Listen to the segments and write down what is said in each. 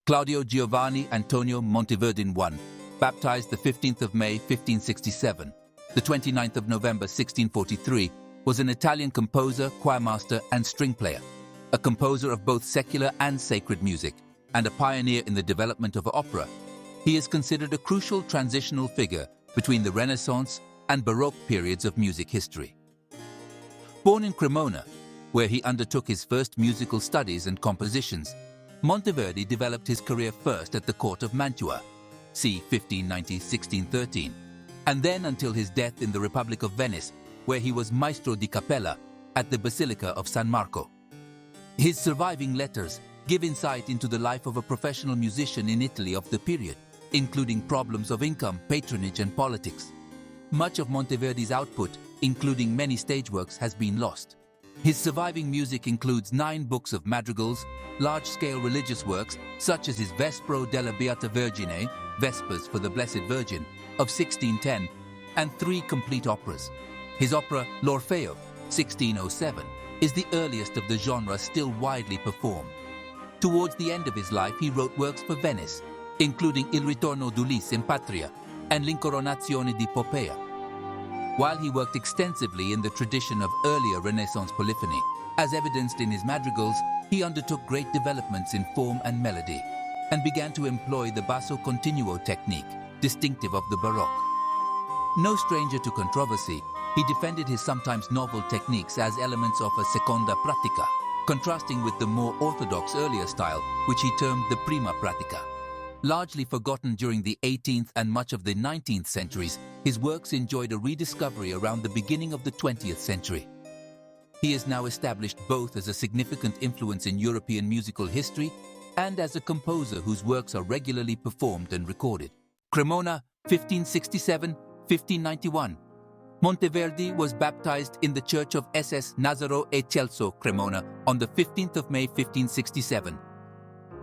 Claudio Giovanni Antonio Monteverdi I, baptized the 15th of May 1567, the 29th of November 1643, was an Italian composer, choirmaster, and string player, a composer of both secular and sacred music, and a pioneer in the development of opera. He is considered a crucial transitional figure between the Renaissance and Baroque periods of music history. Born in Cremona, where he undertook his first musical studies and compositions, Monteverdi developed his career first at the court of Mantua, c. 1590-1613, and then until his death in the Republic of Venice, where he was maestro di capella at the Basilica of San Marco. His surviving letters give insight into the life of a professional musician in Italy of the period, including problems of income, patronage, and politics. Much of Monteverdi's output, including many stage works, has been lost. His surviving music includes 9 books of madrigals, large-scale religious works such as his Vespro della Beata Vergine, Vespers for the Blessed Virgin, of 1610, and 3 complete operas. His opera L'Orfeo, 1607, is the earliest of the genre still widely performed. Towards the end of his life, he wrote works for Venice, including Il Ritorno d'Ulisse in Patria and L'Incoronazione di Poppea. While he worked extensively in the tradition of earlier Renaissance polyphony, as evidenced in his madrigals, he undertook great developments in form and melody, and began to employ the basso continuo technique, distinctive of the Baroque. No stranger to controversy, he defended his sometimes novel techniques as elements of a Seconda Pratica, contrasting with the more orthodox earlier style, which he termed the Prima Pratica. Largely forgotten during the 18th and much of the 19th centuries, his works enjoyed a rediscovery around the beginning of the 20th century. He is now established both as a significant influence in European musical history and as a composer whose works are regularly performed and recorded. Cremona, 1567-1591. Monteverdi was baptized in the church of SS Nazaro e Celso, Cremona, on the 15th of May 1567.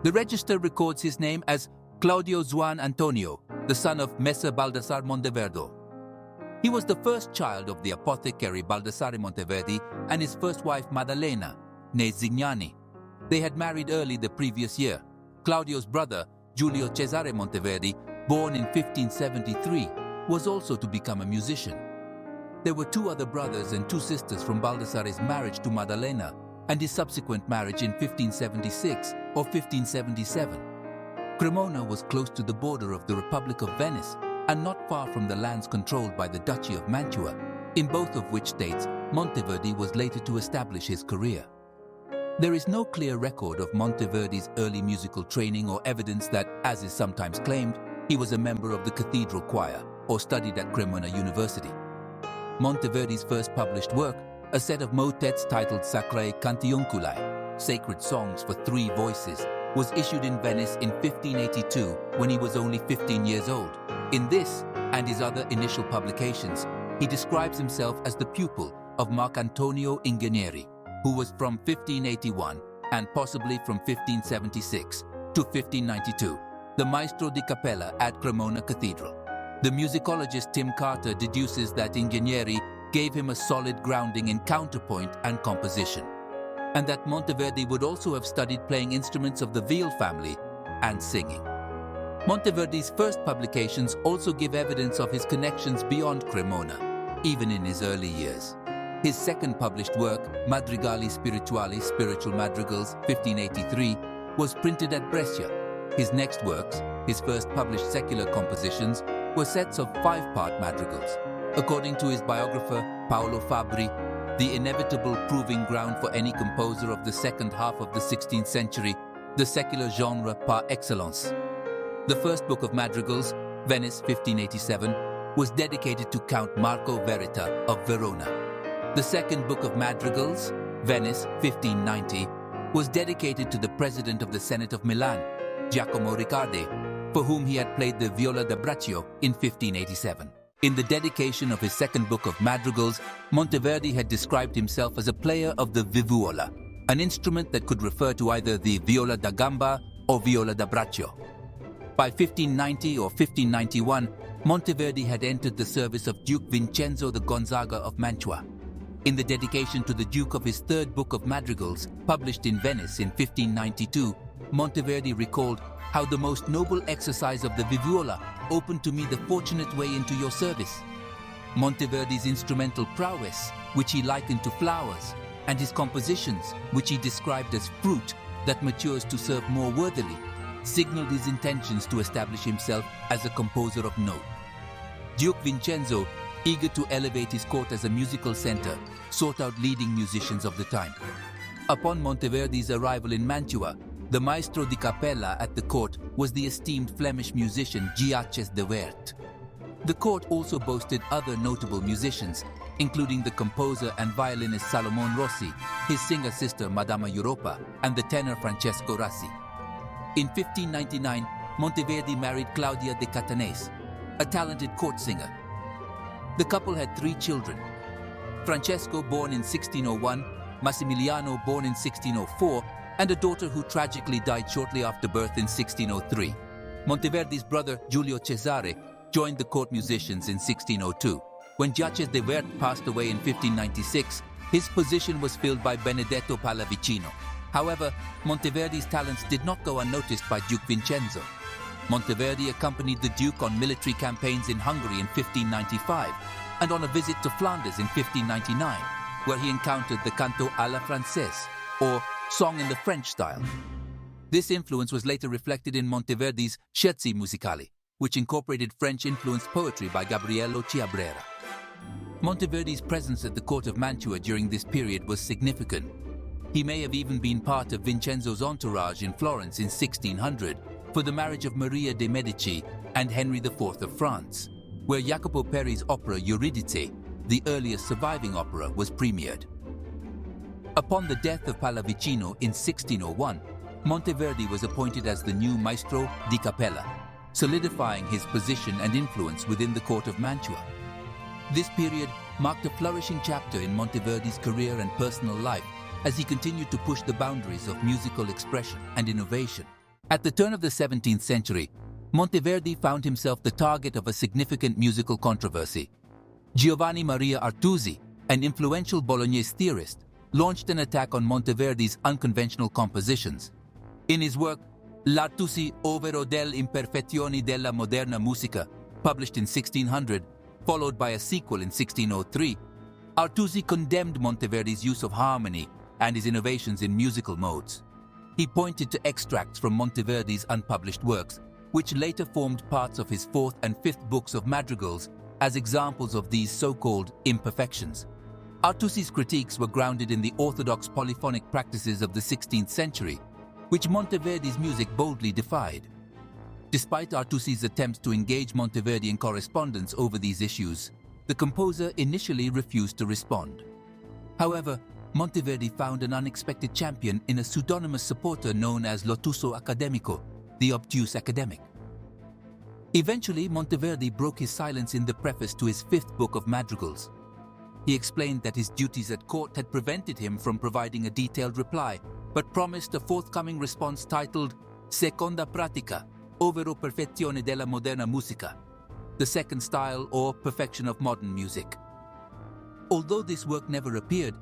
The register records his name as Claudio Juan Antonio, the son of Messer Baldassare Monteverdi. He was the first child of the apothecary Baldassare Monteverdi and his first wife Maddalena, née Zignani. They had married early the previous year. Claudio's brother, Giulio Cesare Monteverdi, born in 1573, was also to become a musician. There were 2 other brothers and 2 sisters from Baldassare's marriage to Maddalena and his subsequent marriage in 1576 or 1577. Cremona was close to the border of the Republic of Venice and not far from the lands controlled by the Duchy of Mantua, in both of which states Monteverdi was later to establish his career. There is no clear record of Monteverdi's early musical training or evidence that, as is sometimes claimed, he was a member of the cathedral choir or studied at Cremona University. Monteverdi's first published work, a set of motets titled Sacrae Cantionculae, Sacred Songs for 3 Voices, was issued in Venice in 1582 when he was only 15 years old. In this and his other initial publications, he describes himself as the pupil of Marcantonio Inghinieri, who was from 1581 and possibly from 1576 to 1592, the maestro di capella at Cremona Cathedral. The musicologist Tim Carter deduces that Inghinieri gave him a solid grounding in counterpoint and composition, and that Monteverdi would also have studied playing instruments of the viol family and singing. Monteverdi's first publications also give evidence of his connections beyond Cremona, even in his early years. His second published work, Madrigali Spirituali, Spiritual Madrigals, 1583, was printed at Brescia. His next works, his first published secular compositions, were sets of 5-part madrigals. According to his biographer, Paolo Fabbri, the inevitable proving ground for any composer of the second half of the 16th century, the secular genre par excellence. The first book of madrigals, Venice 1587, was dedicated to Count Marco Verita of Verona. The second book of madrigals, Venice 1590, was dedicated to the president of the Senate of Milan, Giacomo Riccardi, for whom he had played the viola da braccio in 1587. In the dedication of his second book of madrigals, Monteverdi had described himself as a player of the vivuola, an instrument that could refer to either the viola da gamba or viola da braccio. By 1590 or 1591, Monteverdi had entered the service of Duke Vincenzo the Gonzaga of Mantua. In the dedication to the Duke of his third book of madrigals, published in Venice in 1592, Monteverdi recalled, how the most noble exercise of the vivuola opened to me the fortunate way into your service. Monteverdi's instrumental prowess, which he likened to flowers, and his compositions, which he described as fruit that matures to serve more worthily, signaled his intentions to establish himself as a composer of note. Duke Vincenzo, eager to elevate his court as a musical center, sought out leading musicians of the time. Upon Monteverdi's arrival in Mantua, the maestro di capella at the court was the esteemed Flemish musician Giaches de Wert. The court also boasted other notable musicians, including the composer and violinist Salomon Rossi, his singer-sister Madama Europa, and the tenor Francesco Rassi. In 1599, Monteverdi married Claudia de Catanese, a talented court singer. The couple had 3 children: Francesco, born in 1601, Massimiliano, born in 1604, and a daughter who tragically died shortly after birth in 1603. Monteverdi's brother, Giulio Cesare, joined the court musicians in 1602. When Giaches de Wert passed away in 1596, his position was filled by Benedetto Pallavicino. However, Monteverdi's talents did not go unnoticed by Duke Vincenzo. Monteverdi accompanied the Duke on military campaigns in Hungary in 1595 and on a visit to Flanders in 1599, where he encountered the canto alla française, or song in the French style. This influence was later reflected in Monteverdi's Scherzi musicali, which incorporated French-influenced poetry by Gabriello Chiabrera. Monteverdi's presence at the court of Mantua during this period was significant. He may have even been part of Vincenzo's entourage in Florence in 1600 for the marriage of Maria de' Medici and Henry IV of France, where Jacopo Peri's opera Euridice, the earliest surviving opera, was premiered. Upon the death of Pallavicino in 1601, Monteverdi was appointed as the new Maestro di Capella, solidifying his position and influence within the court of Mantua. This period marked a flourishing chapter in Monteverdi's career and personal life as he continued to push the boundaries of musical expression and innovation. At the turn of the 17th century, Monteverdi found himself the target of a significant musical controversy. Giovanni Maria Artusi, an influential Bolognese theorist, launched an attack on Monteverdi's unconventional compositions. In his work, L'Artusi ovvero delle imperfezioni della moderna musica, published in 1600, followed by a sequel in 1603, Artusi condemned Monteverdi's use of harmony and his innovations in musical modes. He pointed to extracts from Monteverdi's unpublished works, which later formed parts of his 4th and 5th books of madrigals, as examples of these so-called imperfections. Artusi's critiques were grounded in the orthodox polyphonic practices of the 16th century, which Monteverdi's music boldly defied. Despite Artusi's attempts to engage Monteverdi in correspondence over these issues, the composer initially refused to respond. However, Monteverdi found an unexpected champion in a pseudonymous supporter known as l'ottuso accademico, the obtuse academic. Eventually, Monteverdi broke his silence in the preface to his 5th book of madrigals. He explained that his duties at court had prevented him from providing a detailed reply, but promised a forthcoming response titled Seconda Pratica, ovvero perfezione della moderna musica, the second style or perfection of modern music. Although this work never appeared,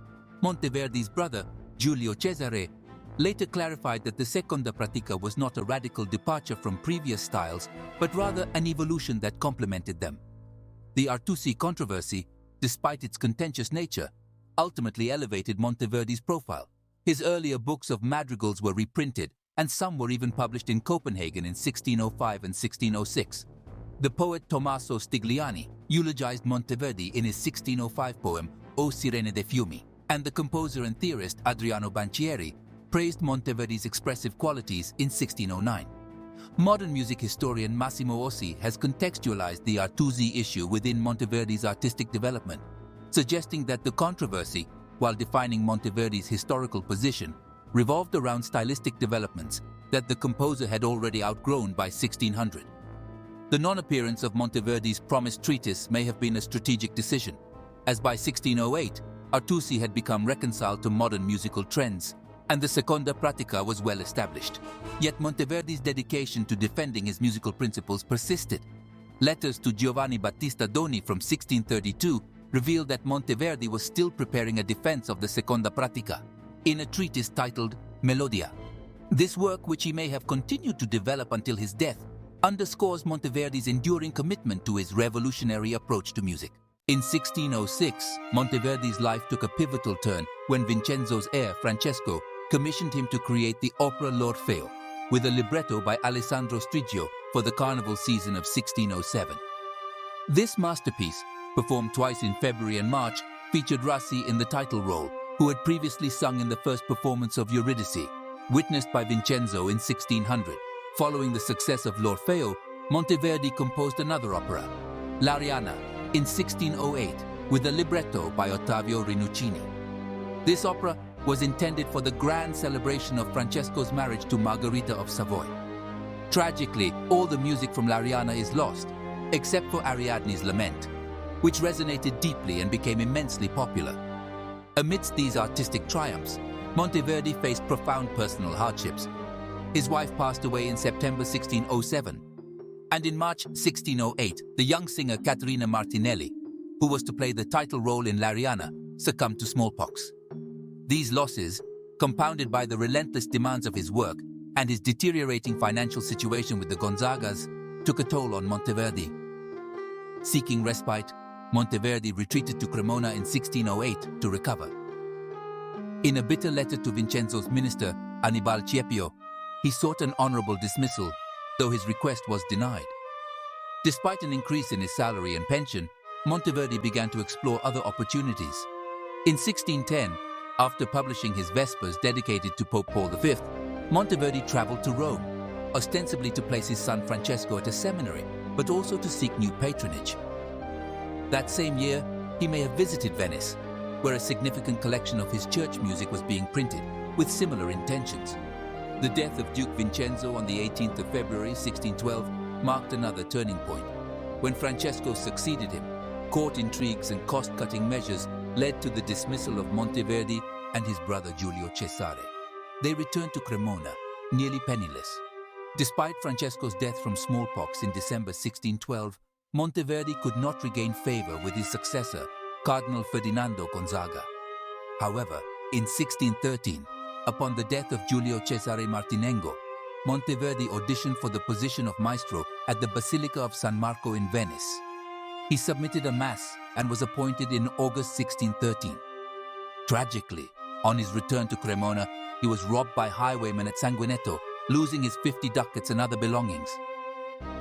Monteverdi's brother, Giulio Cesare, later clarified that the Seconda Pratica was not a radical departure from previous styles, but rather an evolution that complemented them. The Artusi controversy, despite its contentious nature, ultimately elevated Monteverdi's profile. His earlier books of madrigals were reprinted, and some were even published in Copenhagen in 1605 and 1606. The poet Tommaso Stigliani eulogized Monteverdi in his 1605 poem O Sirene dei Fiumi, and the composer and theorist Adriano Banchieri praised Monteverdi's expressive qualities in 1609. Modern music historian Massimo Ossi has contextualized the Artusi issue within Monteverdi's artistic development, suggesting that the controversy, while defining Monteverdi's historical position, revolved around stylistic developments that the composer had already outgrown by 1600. The non-appearance of Monteverdi's promised treatise may have been a strategic decision, as by 1608, Artusi had become reconciled to modern musical trends, and the Seconda Pratica was well established. Yet Monteverdi's dedication to defending his musical principles persisted. Letters to Giovanni Battista Doni from 1632 revealed that Monteverdi was still preparing a defense of the Seconda Pratica in a treatise titled Melodia. This work, which he may have continued to develop until his death, underscores Monteverdi's enduring commitment to his revolutionary approach to music. In 1606, Monteverdi's life took a pivotal turn when Vincenzo's heir, Francesco, commissioned him to create the opera L'Orfeo, with a libretto by Alessandro Striggio for the carnival season of 1607. This masterpiece, performed twice in February and March, featured Rassi in the title role, who had previously sung in the first performance of Eurydice, witnessed by Vincenzo in 1600. Following the success of L'Orfeo, Monteverdi composed another opera, L'Arianna, in 1608, with a libretto by Ottavio Rinuccini. This opera was intended for the grand celebration of Francesco's marriage to Margherita of Savoy. Tragically, all the music from L'Arianna is lost, except for Ariadne's Lament, which resonated deeply and became immensely popular. Amidst these artistic triumphs, Monteverdi faced profound personal hardships. His wife passed away in September 1607, and in March 1608, the young singer Caterina Martinelli, who was to play the title role in L'Arianna, succumbed to smallpox. These losses, compounded by the relentless demands of his work and his deteriorating financial situation with the Gonzagas, took a toll on Monteverdi. Seeking respite, Monteverdi retreated to Cremona in 1608 to recover. In a bitter letter to Vincenzo's minister, Annibal Ciepio, he sought an honorable dismissal, though his request was denied. Despite an increase in his salary and pension, Monteverdi began to explore other opportunities. In 1610, after publishing his Vespers dedicated to Pope Paul V, Monteverdi traveled to Rome, ostensibly to place his son Francesco at a seminary, but also to seek new patronage. That same year, he may have visited Venice, where a significant collection of his church music was being printed, with similar intentions. The death of Duke Vincenzo on the 18th of February 1612 marked another turning point. When Francesco succeeded him, court intrigues and cost-cutting measures led to the dismissal of Monteverdi and his brother Giulio Cesare. They returned to Cremona, nearly penniless. Despite Francesco's death from smallpox in December 1612, Monteverdi could not regain favor with his successor, Cardinal Ferdinando Gonzaga. However, in 1613, upon the death of Giulio Cesare Martinengo, Monteverdi auditioned for the position of maestro at the Basilica of San Marco in Venice. He submitted a mass and was appointed in August 1613. Tragically, on his return to Cremona, he was robbed by highwaymen at Sanguinetto, losing his 50 ducats and other belongings.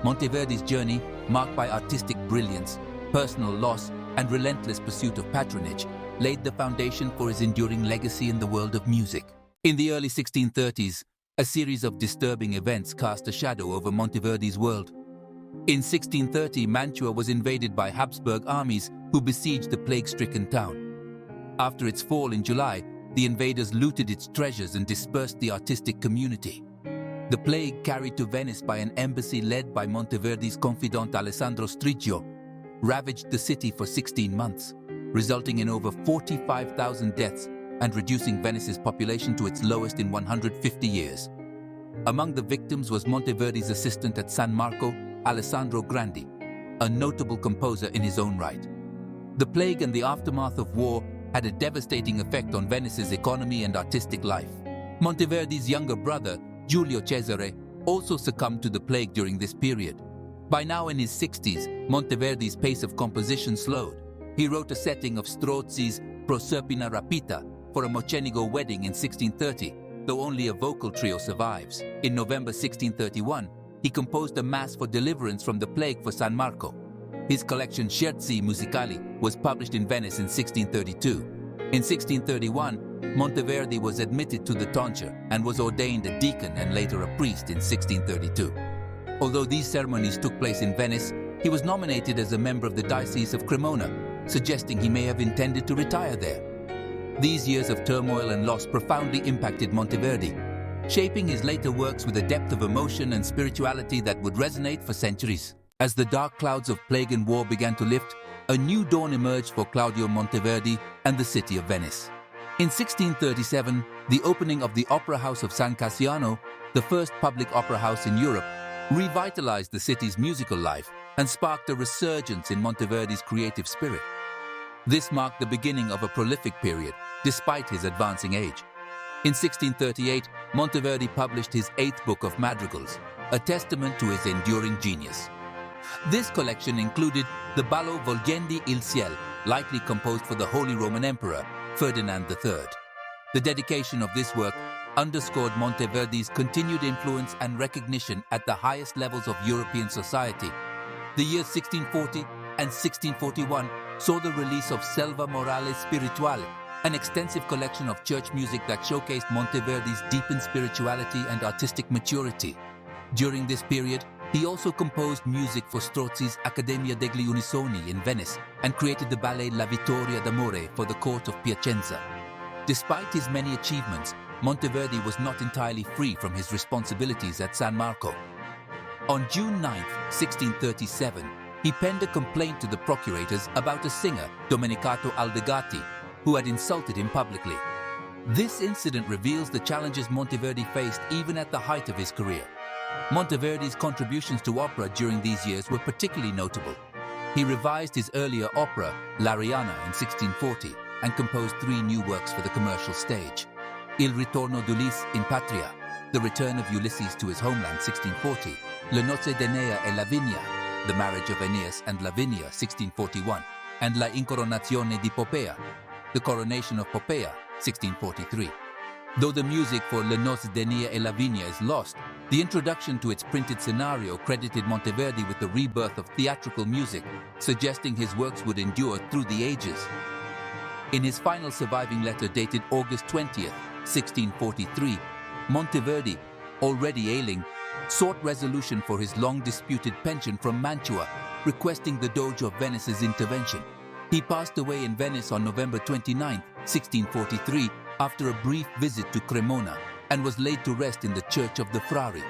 Monteverdi's journey, marked by artistic brilliance, personal loss, and relentless pursuit of patronage, laid the foundation for his enduring legacy in the world of music. In the early 1630s, a series of disturbing events cast a shadow over Monteverdi's world. In 1630, Mantua was invaded by Habsburg armies who besieged the plague-stricken town. After its fall in July, the invaders looted its treasures and dispersed the artistic community. The plague, carried to Venice by an embassy led by Monteverdi's confidant Alessandro Striggio, ravaged the city for 16 months, resulting in over 45,000 deaths and reducing Venice's population to its lowest in 150 years. Among the victims was Monteverdi's assistant at San Marco, Alessandro Grandi, a notable composer in his own right. The plague and the aftermath of war had a devastating effect on Venice's economy and artistic life. Monteverdi's younger brother, Giulio Cesare, also succumbed to the plague during this period. By now in his 60s, Monteverdi's pace of composition slowed. He wrote a setting of Strozzi's Proserpina Rapita for a Mocenigo wedding in 1630, though only a vocal trio survives. In November 1631, he composed a mass for deliverance from the plague for San Marco. His collection Scherzi Musicali was published in Venice in 1632. In 1631, Monteverdi was admitted to the tonsure and was ordained a deacon and later a priest in 1632. Although these ceremonies took place in Venice, he was nominated as a member of the Diocese of Cremona, suggesting he may have intended to retire there. These years of turmoil and loss profoundly impacted Monteverdi, shaping his later works with a depth of emotion and spirituality that would resonate for centuries. As the dark clouds of plague and war began to lift, a new dawn emerged for Claudio Monteverdi and the city of Venice. In 1637, the opening of the Opera House of San Cassiano, the first public opera house in Europe, revitalized the city's musical life and sparked a resurgence in Monteverdi's creative spirit. This marked the beginning of a prolific period, despite his advancing age. In 1638, Monteverdi published his 8th book of madrigals, a testament to his enduring genius. This collection included the Ballo Volgendi il Ciel, likely composed for the Holy Roman Emperor, Ferdinand III. The dedication of this work underscored Monteverdi's continued influence and recognition at the highest levels of European society. The years 1640 and 1641 saw the release of Selva Morale Spirituale, an extensive collection of church music that showcased Monteverdi's deepened spirituality and artistic maturity. During this period, he also composed music for Strozzi's Accademia degli Unisoni in Venice and created the ballet La Vittoria d'Amore for the court of Piacenza. Despite his many achievements, Monteverdi was not entirely free from his responsibilities at San Marco. On June 9, 1637, he penned a complaint to the procurators about a singer, Domenicato Aldegati, who had insulted him publicly. This incident reveals the challenges Monteverdi faced even at the height of his career. Monteverdi's contributions to opera during these years were particularly notable. He revised his earlier opera, L'Arianna, in 1640, and composed 3 new works for the commercial stage. Il ritorno d'Ulisse in patria, The Return of Ulysses to his homeland, 1640, Le nozze d'Enea e Lavinia, The Marriage of Aeneas and Lavinia, 1641, and La incoronazione di Popea, The Coronation of Popea, 1643. Though the music for Le nozze d'Enea e Lavinia is lost, the introduction to its printed scenario credited Monteverdi with the rebirth of theatrical music, suggesting his works would endure through the ages. In his final surviving letter dated August 20th, 1643, Monteverdi, already ailing, sought resolution for his long-disputed pension from Mantua, requesting the Doge of Venice's intervention. He passed away in Venice on November 29, 1643, after a brief visit to Cremona, and was laid to rest in the Church of the Frari.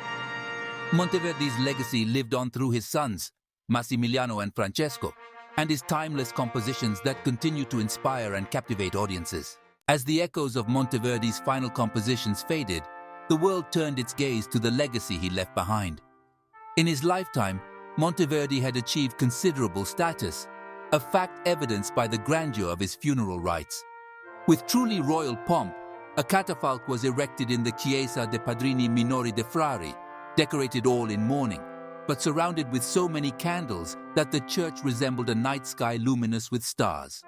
Monteverdi's legacy lived on through his sons, Massimiliano and Francesco, and his timeless compositions that continue to inspire and captivate audiences. As the echoes of Monteverdi's final compositions faded, the world turned its gaze to the legacy he left behind. In his lifetime, Monteverdi had achieved considerable status, a fact evidenced by the grandeur of his funeral rites. With truly royal pomp, a catafalque was erected in the Chiesa de Padrini Minori de Frari, decorated all in mourning, but surrounded with so many candles that the church resembled a night sky luminous with stars.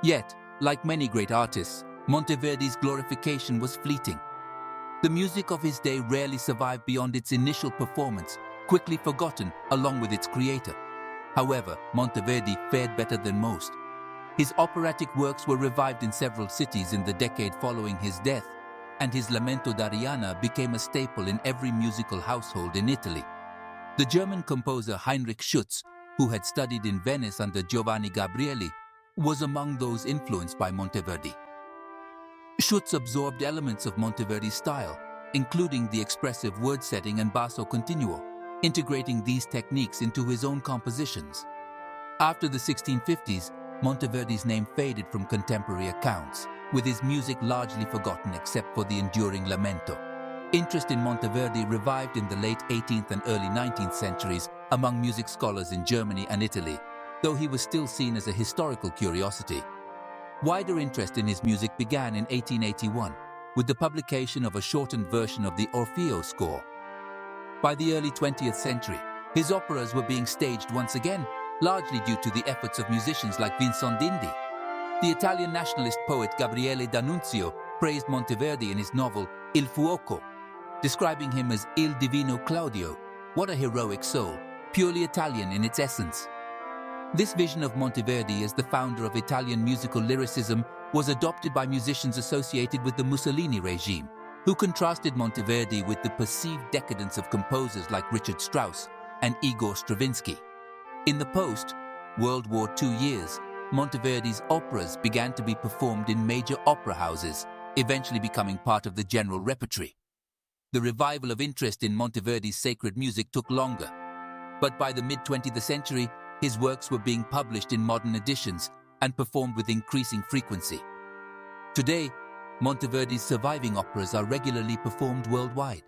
Yet, like many great artists, Monteverdi's glorification was fleeting. The music of his day rarely survived beyond its initial performance, quickly forgotten along with its creator. However, Monteverdi fared better than most. His operatic works were revived in several cities in the decade following his death, and his Lamento d'Arianna became a staple in every musical household in Italy. The German composer Heinrich Schütz, who had studied in Venice under Giovanni Gabrieli, was among those influenced by Monteverdi. Schütz absorbed elements of Monteverdi's style, including the expressive word setting and basso continuo, integrating these techniques into his own compositions. After the 1650s, Monteverdi's name faded from contemporary accounts, with his music largely forgotten except for the enduring lamento. Interest in Monteverdi revived in the late 18th and early 19th centuries among music scholars in Germany and Italy, though he was still seen as a historical curiosity. Wider interest in his music began in 1881, with the publication of a shortened version of the Orfeo score. By the early 20th century, his operas were being staged once again, largely due to the efforts of musicians like Vincent d'Indy. The Italian nationalist poet Gabriele D'Annunzio praised Monteverdi in his novel Il Fuoco, describing him as Il Divino Claudio. What a heroic soul, purely Italian in its essence. This vision of Monteverdi as the founder of Italian musical lyricism was adopted by musicians associated with the Mussolini regime, who contrasted Monteverdi with the perceived decadence of composers like Richard Strauss and Igor Stravinsky. In the post-World War II years, Monteverdi's operas began to be performed in major opera houses, eventually becoming part of the general repertory. The revival of interest in Monteverdi's sacred music took longer, but by the mid-20th century, his works were being published in modern editions and performed with increasing frequency. Today, Monteverdi's surviving operas are regularly performed worldwide,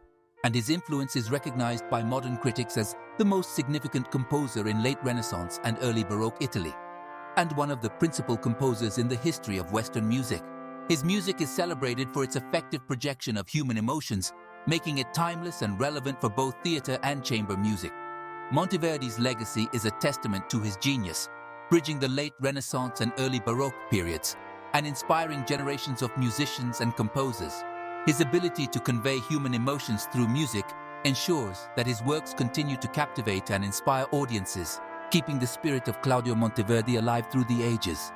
and his influence is recognized by modern critics as the most significant composer in late Renaissance and early Baroque Italy, and one of the principal composers in the history of Western music. His music is celebrated for its effective projection of human emotions, making it timeless and relevant for both theatre and chamber music. Monteverdi's legacy is a testament to his genius, bridging the late Renaissance and early Baroque periods, and inspiring generations of musicians and composers. His ability to convey human emotions through music ensures that his works continue to captivate and inspire audiences, keeping the spirit of Claudio Monteverdi alive through the ages.